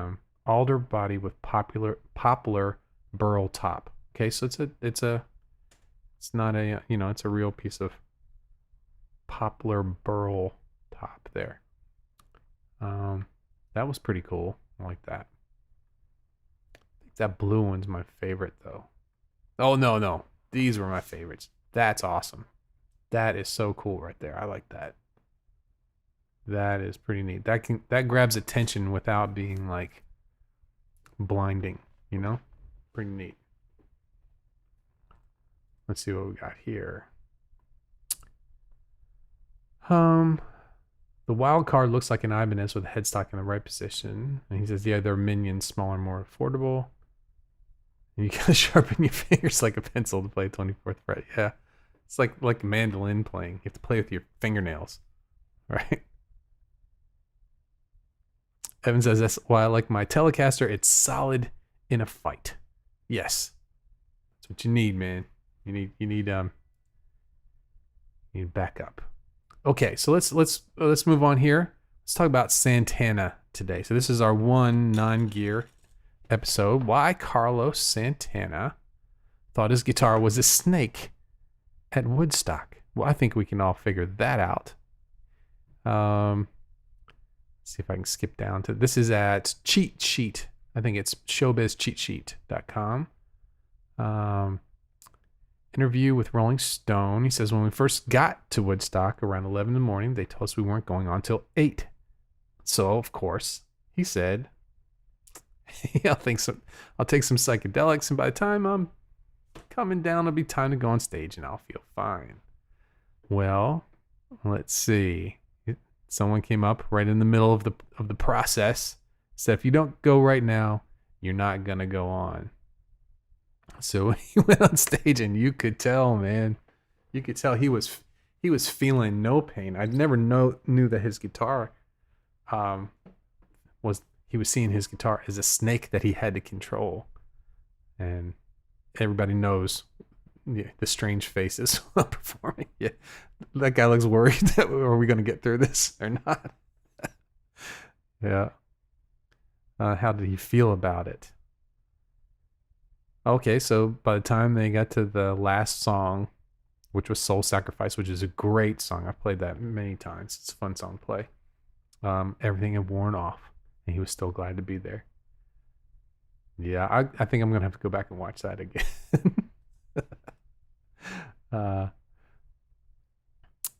alder body with poplar burl top. Okay, so it's not a, it's a real piece of poplar burl top there. That was pretty cool. I like that. I think that blue one's my favorite though. Oh no. These were my favorites. That's awesome. That is so cool right there. I like that. That is pretty neat. That grabs attention without being like blinding, Pretty neat. Let's see what we got here. The wild card looks like an Ibanez with a headstock in the right position. And he says, yeah, they're Minions, smaller, more affordable. And you gotta sharpen your fingers like a pencil to play 24th fret. Yeah. It's like mandolin playing. You have to play with your fingernails. Right? Evan says, that's why I like my Telecaster. It's solid in a fight. Yes. That's what you need, man. You need backup. Okay, so let's move on here. Let's talk about Santana today. So this is our one non-gear episode. Why Carlos Santana thought his guitar was a snake at Woodstock. Well, I think we can all figure that out. Let's see if I can skip down to, this is at Cheat Sheet. I think it's showbizcheatsheet.com. Interview with Rolling Stone. He says, when we first got to Woodstock around 11 in the morning, they told us we weren't going on till 8. So, of course, he said, I'll take some psychedelics, and by the time I'm coming down, it'll be time to go on stage, and I'll feel fine. Well, let's see. Someone came up right in the middle of the process, said, if you don't go right now, you're not going to go on. So he went on stage, and you could tell, man. You could tell he was feeling no pain. I never knew that his guitar he was seeing his guitar as a snake that he had to control. And everybody knows the strange faces while performing. Yeah, that guy looks worried that are we going to get through this or not? Yeah. How did he feel about it? Okay, so by the time they got to the last song, which was Soul Sacrifice, which is a great song. I've played that many times. It's a fun song to play. Everything had worn off, and he was still glad to be there. Yeah, I think I'm going to have to go back and watch that again. uh,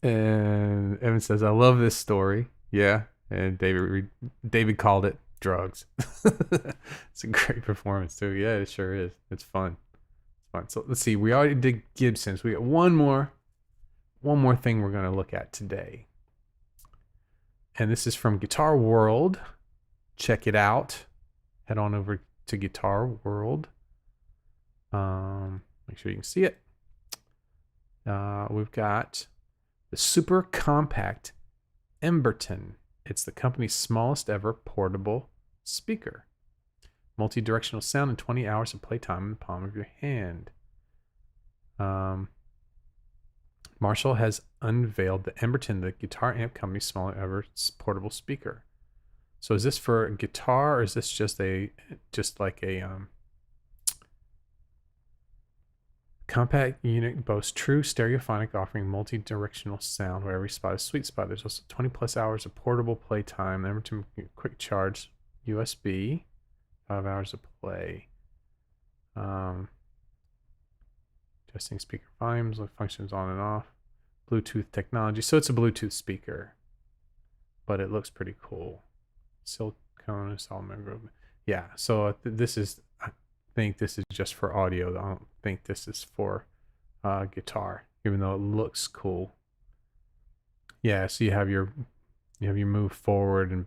and Evan says, I love this story. Yeah. And David called it drugs. It's a great performance, too. Yeah, it sure is. It's fun. Fine. So let's see. We already did Gibson's. We got one more thing we're going to look at today. And this is from Guitar World. Check it out. Head on over to Guitar World. Make sure you can see it. We've got the Super Compact Emberton. It's the company's smallest ever portable speaker. Multi-directional sound and 20 hours of playtime in the palm of your hand. Marshall has unveiled the Emberton, the guitar amp company's smallest ever portable speaker. So is this for a guitar, or is this just like a compact unit boasts true stereophonic, offering multi-directional sound where every spot is a sweet spot. There's also 20 plus hours of portable playtime. Emberton quick charge USB. 5 hours of play. Adjusting speaker volumes, functions on and off. Bluetooth technology. So it's a Bluetooth speaker, but it looks pretty cool. Silicone solid group. Yeah. So this is. I think this is just for audio. I don't think this is for guitar, even though it looks cool. Yeah. So you have your move forward and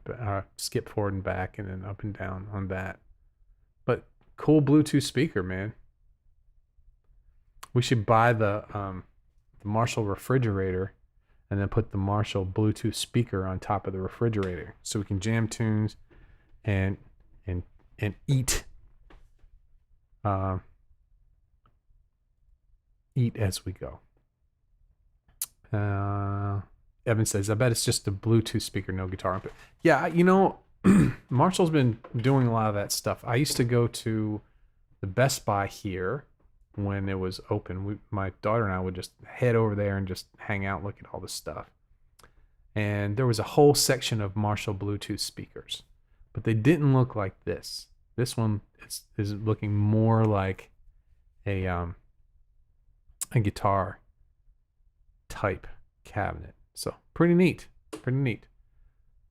skip forward and back, and then up and down on that. But cool Bluetooth speaker, man. We should buy the Marshall refrigerator and then put the Marshall Bluetooth speaker on top of the refrigerator so we can jam tunes and eat eat as we go. Evan says, I bet it's just a Bluetooth speaker, no guitar input. Yeah, Marshall's been doing a lot of that stuff. I used to go to the Best Buy here when it was open. My daughter and I would just head over there and just hang out, look at all this stuff. And there was a whole section of Marshall Bluetooth speakers, but they didn't look like this. This one is looking more like a guitar type cabinet. So pretty neat.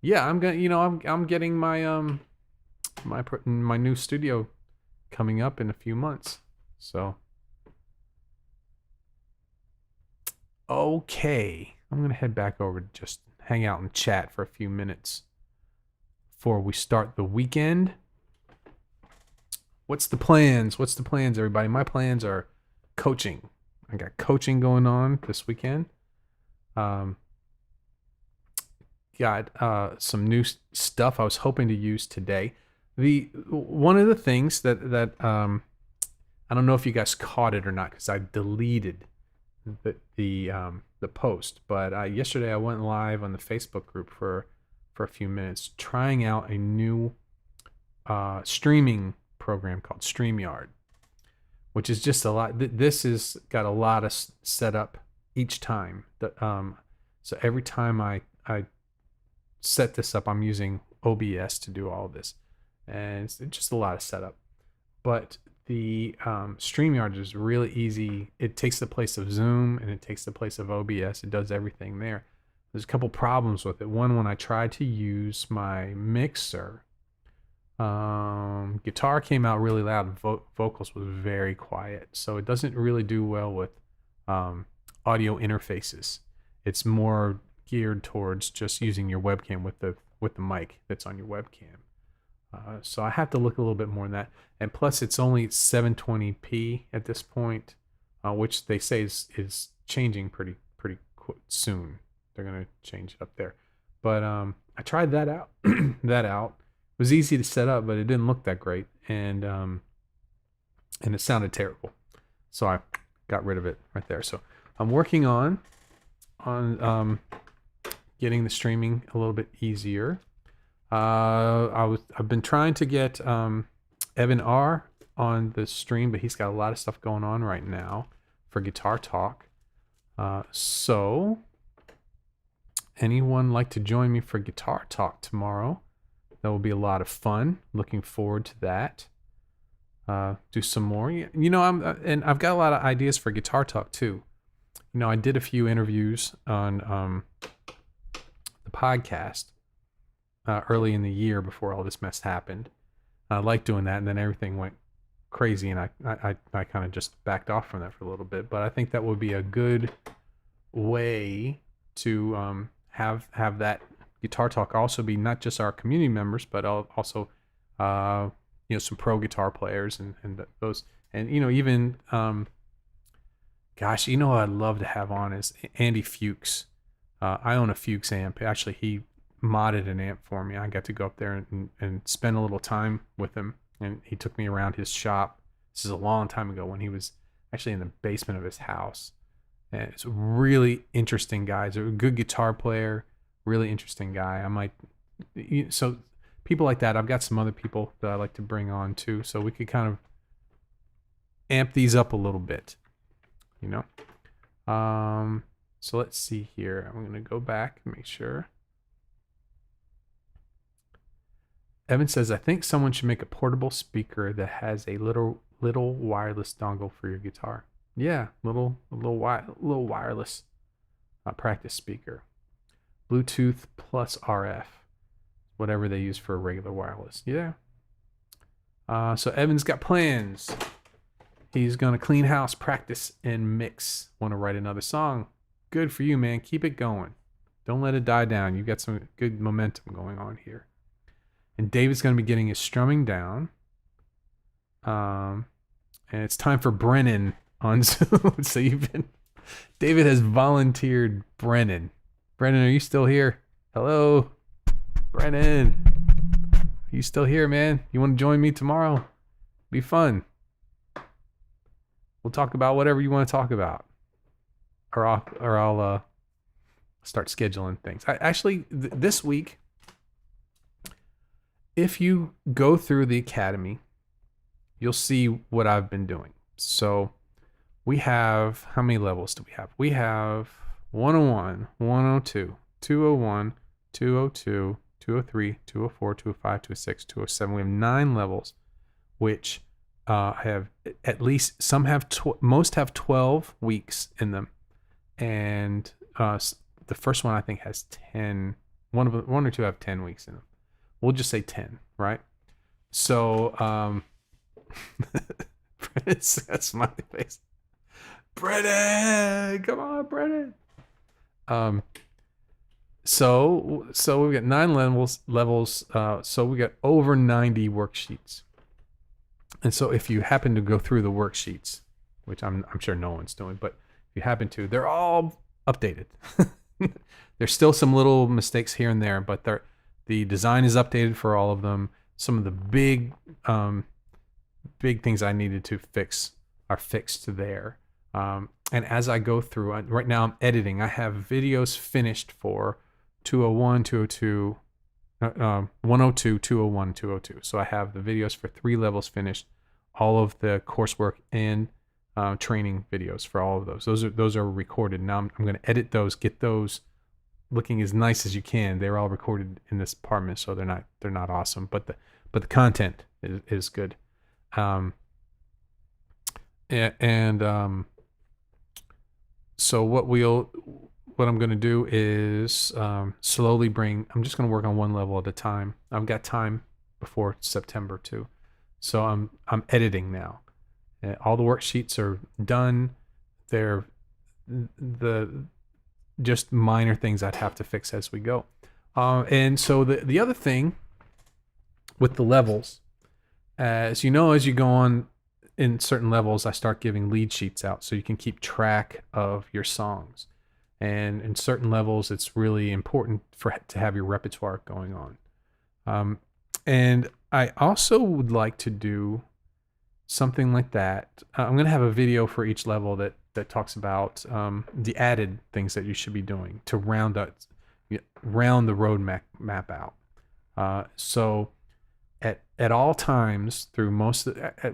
Yeah, I'm gonna, I'm getting my my new studio coming up in a few months. So okay, I'm gonna head back over to just hang out and chat for a few minutes before we start the weekend. What's the plans, everybody? My plans are coaching. I got coaching going on this weekend. Got some new stuff I was hoping to use today. One of the things that I don't know if you guys caught it or not, because I deleted the post, but yesterday I went live on the Facebook group for a few minutes trying out a new streaming program called StreamYard, which is just a lot. This has got a lot of setup each time. So every time I set this up, I'm using OBS to do all of this, and it's just a lot of setup. But the StreamYard is really easy. It takes the place of Zoom and it takes the place of OBS. It does everything there. There's a couple problems with it. One, when I tried to use my mixer, guitar came out really loud. Vocals was very quiet, so it doesn't really do well with audio interfaces. It's more geared towards just using your webcam with the mic that's on your webcam. So I have to look a little bit more on that. And plus, it's only 720p at this point, which they say is changing pretty soon. They're gonna change it up there. But I tried that out. It was easy to set up, but it didn't look that great, and it sounded terrible. So I got rid of it right there. So I'm working on getting the streaming a little bit easier. I've been trying to get Evan R on the stream, but he's got a lot of stuff going on right now for Guitar Talk. So anyone like to join me for Guitar Talk tomorrow? That will be a lot of fun. Looking forward to that. Do some more. I've got a lot of ideas for Guitar Talk too. I did a few interviews on the podcast early in the year before all this mess happened. I liked doing that, and then everything went crazy, and I kind of just backed off from that for a little bit. But I think that would be a good way to have that Guitar Talk also be not just our community members, but also some pro guitar players and those, and even gosh, what I'd love to have on is Andy Fuchs. I own a Fuchs amp. Actually, he modded an amp for me. I got to go up there and spend a little time with him, and he took me around his shop. This is a long time ago when he was actually in the basement of his house. And it's a really interesting guy. He's a good guitar player, really interesting guy. So people like that. I've got some other people that I like to bring on too, so we could kind of amp these up a little bit, So let's see here. I'm going to go back and make sure. Evan says, I think someone should make a portable speaker that has a little wireless dongle for your guitar. Yeah, little wireless practice speaker. Bluetooth plus RF, whatever they use for regular wireless. Yeah. So Evan's got plans. He's going to clean house, practice, and mix. Want to write another song. Good for you, man. Keep it going. Don't let it die down. You've got some good momentum going on here. And David's going to be getting his strumming down. And it's time for Brennan on Zoom. So David has volunteered Brennan. Brennan, are you still here? Hello? Brennan. Are you still here, man? You want to join me tomorrow? Be fun. We'll talk about whatever you want to talk about. Or I'll start scheduling things. This week, if you go through the academy, you'll see what I've been doing. So we have, how many levels do we have? We have 101, 102, 201, 202, 203, 204, 205, 206, 207. We have 9 levels, which have at least, most have 12 weeks in them. And the first one I think has 10. One or two have 10 weeks in them. We'll just say 10, right? So, that's smiley face. Brennan, come on, Brennan. So we've got 9 levels. So we got over 90 worksheets. And so if you happen to go through the worksheets, which I'm sure no one's doing, but if you happen to, they're all updated. There's still some little mistakes here and there, but the design is updated for all of them. Some of the big things I needed to fix are fixed there. And as I go through, right now I'm editing. I have videos finished for 201, 202, 102, 201, 202. So I have the videos for 3 levels finished, all of the coursework and training videos for all of those. Those are recorded. Now I'm going to edit those, get those looking as nice as you can. They're all recorded in this apartment, so they're not awesome, but the content is good. So what I'm going to do is slowly I'm just going to work on one level at a time. I've got time before September too. So I'm editing now. All the worksheets are done. They're just minor things I'd have to fix as we go. And so the other thing with the levels, as you go on in certain levels, I start giving lead sheets out so you can keep track of your songs. And in certain levels, it's really important to have your repertoire going on. And I also would like to do something like that. I'm going to have a video for each level that talks about the added things that you should be doing to round the road map out. So at all times through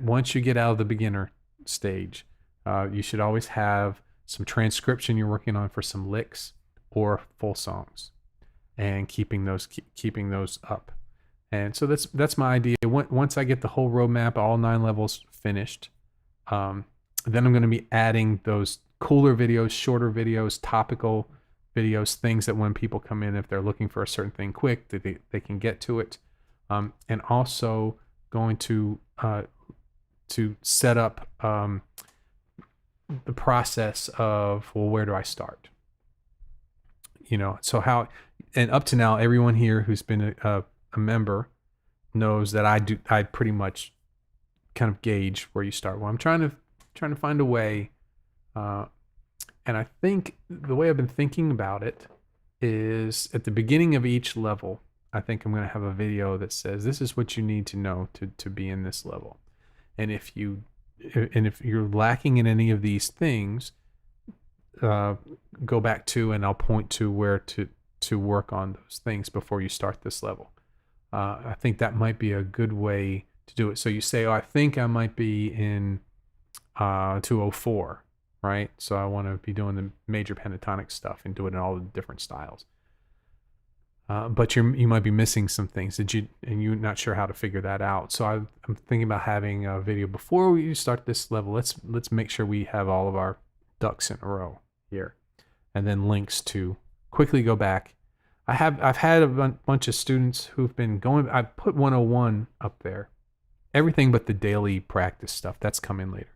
once you get out of the beginner stage, you should always have some transcription you're working on for some licks or full songs, and keeping those up. And so that's my idea. Once I get the whole roadmap, all 9 levels finished, then I'm going to be adding those cooler videos, shorter videos, topical videos, things that when people come in, if they're looking for a certain thing quick, that they can get to it. And also going to set up the process of, well, where do I start? So and up to now, everyone here who's been a member knows that I pretty much kind of gauge where you start. Well, I'm trying to find a way, and I think the way I've been thinking about it is at the beginning of each level, I think I'm going to have a video that says, this is what you need to know to be in this level. And if you're lacking in any of these things, go back to, and I'll point to where to work on those things before you start this level. I think that might be a good way to do it. So you say, I think I might be in 204, right? So I want to be doing the major pentatonic stuff and do it in all the different styles. But you might be missing some things and you're not sure how to figure that out. So I'm thinking about having a video before we start this level. Let's make sure we have all of our ducks in a row here, and then links to quickly go back. I've had a bunch of students who've been going. I put 101 up there, everything but the daily practice stuff that's coming later.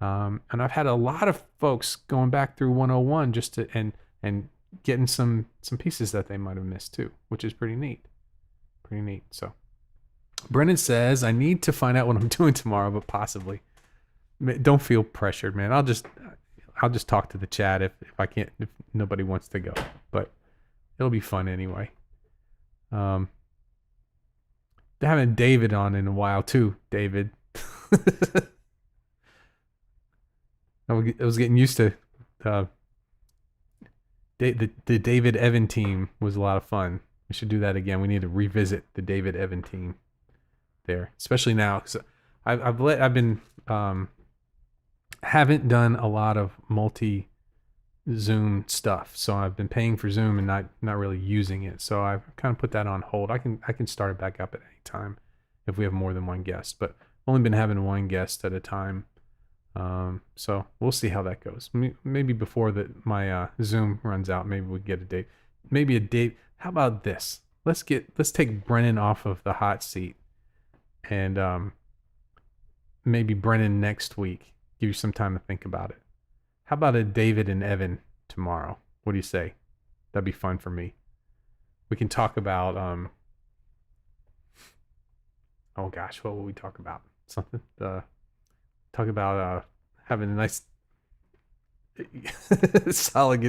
And I've had a lot of folks going back through 101 just to and getting some pieces that they might have missed too, which is pretty neat. So Brennan says, I need to find out what I'm doing tomorrow, but possibly. Don't feel pressured, man. I'll just talk to the chat if nobody wants to go, but it'll be fun anyway. Having David on in a while too, David. I was getting used to the David Evan team was a lot of fun. We should do that again. We need to revisit the David Evan team there, especially now because haven't done a lot of multi Zoom stuff, so I've been paying for Zoom and not really using it. So I've kind of put that on hold. I can start it back up at any time if we have more than one guest, but only been having one guest at a time. So we'll see how that goes. Maybe before my Zoom runs out, maybe we get a date. Maybe a date. How about this? Let's take Brennan off of the hot seat, and maybe Brennan next week. Give you some time to think about it. How about a David and Evan tomorrow? What do you say? That'd be fun for me. We can talk about oh gosh, what will we talk about? Something. Talk about having a nice solid.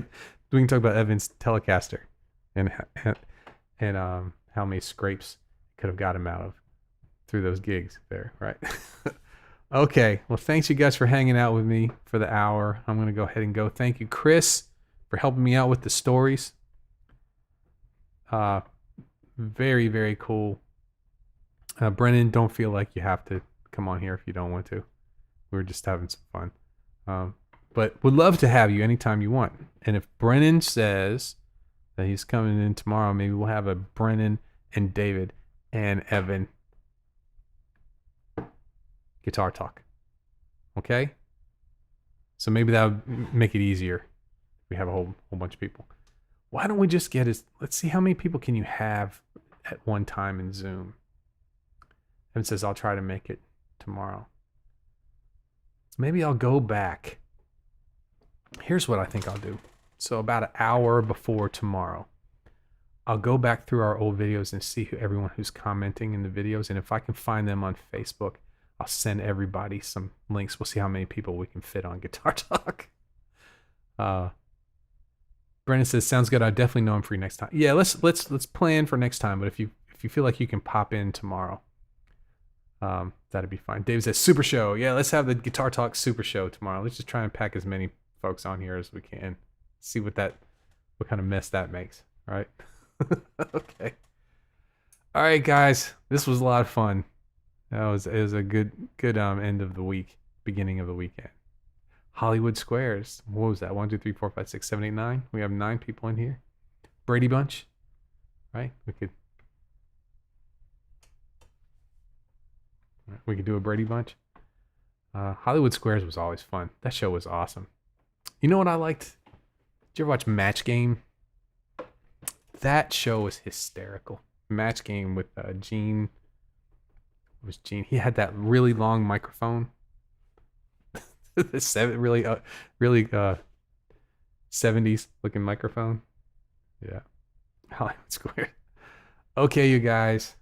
We can talk about Evan's Telecaster and how many scrapes could have got him out of through those gigs there, right? Okay, well, thanks you guys for hanging out with me for the hour. I'm going to go ahead and go. Thank you, Chris, for helping me out with the stories. Very, very cool. Brennan, don't feel like you have to come on here if you don't want to. We're just having some fun. But would love to have you anytime you want. And if Brennan says that he's coming in tomorrow, maybe we'll have a Brennan and David and Evan guitar talk. Okay? So maybe that would make it easier if we have a whole bunch of people. Why don't we just let's see how many people can you have at one time in Zoom. Evan says, I'll try to make it tomorrow. Maybe I'll go back. Here's what I think I'll do. So about an hour before tomorrow, I'll go back through our old videos and see everyone who's commenting in the videos. And if I can find them on Facebook, I'll send everybody some links. We'll see how many people we can fit on Guitar Talk. Brennan says, sounds good. I definitely know I'm free next time. Yeah, let's plan for next time. But if you feel like you can pop in tomorrow, that'd be fine. Dave says, super show. Yeah, let's have the Guitar Talk super show tomorrow. Let's just try and pack as many folks on here as we can. See what kind of mess that makes, right? Okay. All right, guys, this was a lot of fun. It was a good end of the week, beginning of the weekend. Hollywood Squares. What was that? 1, 2, 3, 4, 5, 6, 7, 8, 9. We have 9 people in here. Brady Bunch, right? We could do a Brady Bunch. Hollywood Squares was always fun. That show was awesome. You know what I liked? Did you ever watch Match Game? That show was hysterical. Match Game with Gene. It was Gene. He had that really long microphone. The really 70s looking microphone. Yeah. Hollywood Square. Okay, you guys.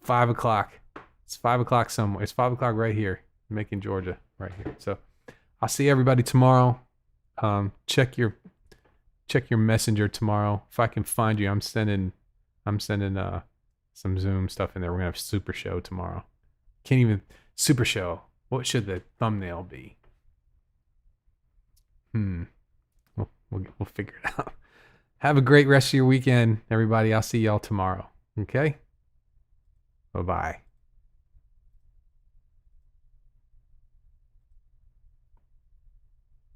5 o'clock. It's 5 o'clock somewhere. It's 5 o'clock right here. Macon, Georgia, right here. So I'll see everybody tomorrow. Check your messenger tomorrow. If I can find you, I'm sending some Zoom stuff in there. We're gonna have a super show tomorrow. Can't even super show. What should the thumbnail be? We'll figure it out. Have a great rest of your weekend, everybody. I'll see y'all tomorrow. Okay? Bye-bye.